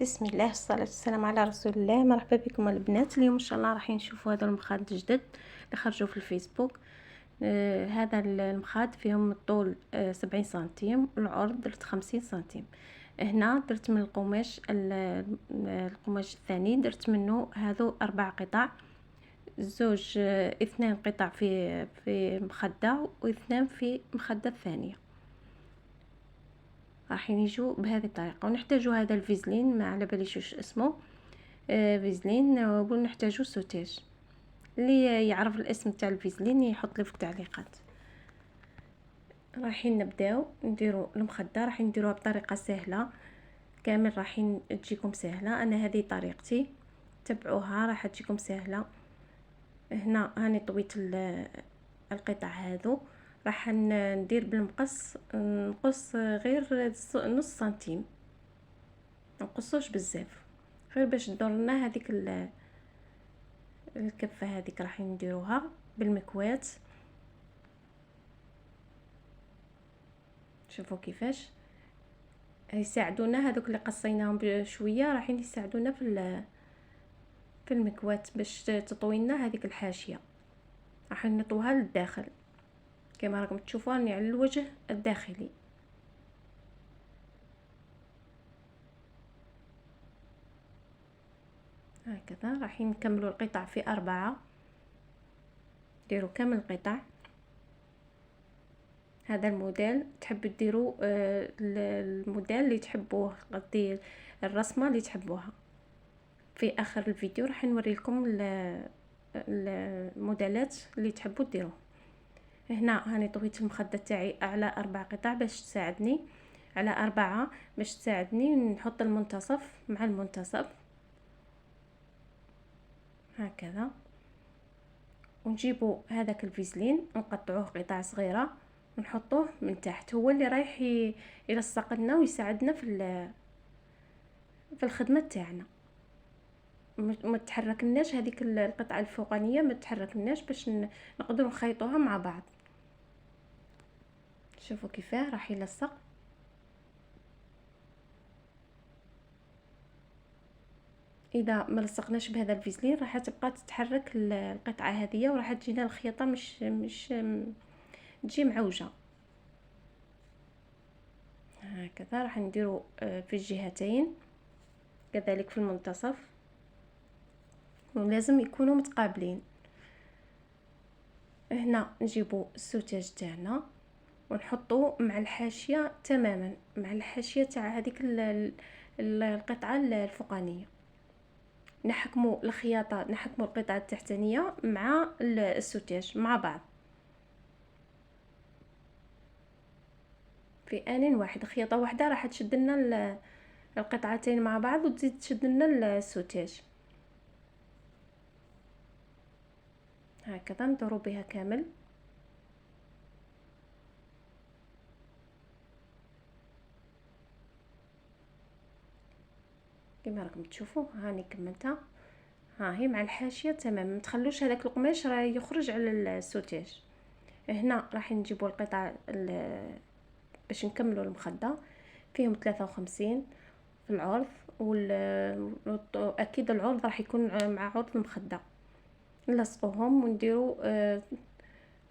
بسم الله والصلاة والسلام على رسول الله. مرحبا بكم البنات. اليوم ان شاء الله راح نشوفوا هذا المخاد الجدد اللي خرجوا في الفيسبوك. هذا المخاد فيهم الطول 70 سنتيم والعرض درت 50 سنتيم. هنا درت من القماش القماش الثاني درت منه هذو 4 قطع، زوج 2 قطع في مخدة واثنان في مخدة الثانية. راح يجوا بهذه الطريقه، ونحتاجوا هذا الفيزلين، ما على باليش واش اسمه، فيزلين، ونحتاجوا سوتيج. اللي يعرف الاسم تاع الفيزلين يحط لي في التعليقات. رايحين نبداو نديروا المخده، راح نديروها بطريقه سهله كامل، راح تجيكم سهله. انا هذه طريقتي، تبعوها راح تجيكم سهله. هنا هاني طويت القطع هذو، راح ندير بالمقص، نقص غير نص سنتيم، نقصوش بزاف، غير باش تدور لنا هذيك الكفه هذيك. راح نديروها بالمكواة، شوفوا كيفاش يساعدونا هذوك اللي قصيناهم بشويه، راح يساعدونا في المكواة باش تطوي لنا هذيك الحاشيه. راح نطوها للداخل كما راكم تشوفوا راني على الوجه الداخلي. هكذا راح نكملوا القطع في 4، ديروا كامل القطع. هذا الموديل تحبوا ديروا الموديل اللي تحبوه، قصدي الرسمه اللي تحبوها. في اخر الفيديو راح نوري لكم الموديلات اللي تحبوا ديروه. هنا هاني طويت المخده تاعي على 4 قطع باش تساعدني، على 4 باش تساعدني. نحط المنتصف مع المنتصف هكذا، ونجيبوا هذاك الفيزلين نقطعوه قطع صغيره ونحطوه من تحت، هو اللي رايح يلصق لنا ويساعدنا في الخدمه تاعنا. ما تحركناش هذيك القطعه الفوقانيه، ما تحركناش باش نقدروا نخيطوها مع بعض. شوفوا كيفاه راح يلصق. اذا ما لصقناش بهذا الفيزلين راح تبقى تتحرك القطعه هذه، وراح تجينا الخياطه مش تجي معوجه. هكذا راح نديروا في الجهتين كذلك في المنتصف، ولازم يكونوا متقابلين. هنا نجيبوا السوتاج تاعنا ونحطوه مع الحاشيه تماما، مع الحاشيه تاع هذيك القطعه الفوقانيه. نحكموا الخياطه، نحكموا القطعه التحتانيه مع السوتاج مع بعض في آن واحد. خياطه واحده راح تشد لنا القطعتين مع بعض وتزيد تشد لنا السوتاج. هكذا ندوروا بها كامل. كما راكم تشوفوا هاني كملتها، ها هي مع الحاشيه تمام. ما تخلوش هذاك القماش راه يخرج على السوتاج. هنا راح نجيبوا القطع باش نكملوا المخده، فيهم 53 في العرض، اكيد العرض راح يكون مع عرض المخده. نلصقوهم ونديروا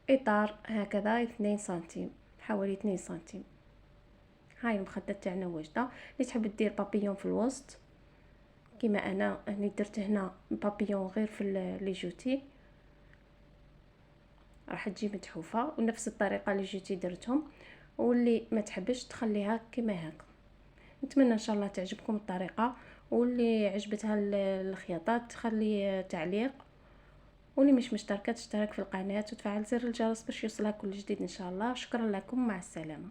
اطار هكذا 2 سنتيم، حوالي 2 سنتيم. هاي المخده تاعنا واجده. اللي تحب دير بابيون في الوسط كما انا هني درت هنا بابيون غير في لي جوتي، راح تجي متحوفه ونفس الطريقه اللي جيتي درتهم. واللي ما تحبش تخليها كما هكا. نتمنى ان شاء الله تعجبكم الطريقه، واللي عجبتها الخياطات تخلي تعليق، واللي مش مشتركه تشترك في القناه وتفعل زر الجرس باش يوصلها كل جديد ان شاء الله. شكرا لكم، مع السلامه.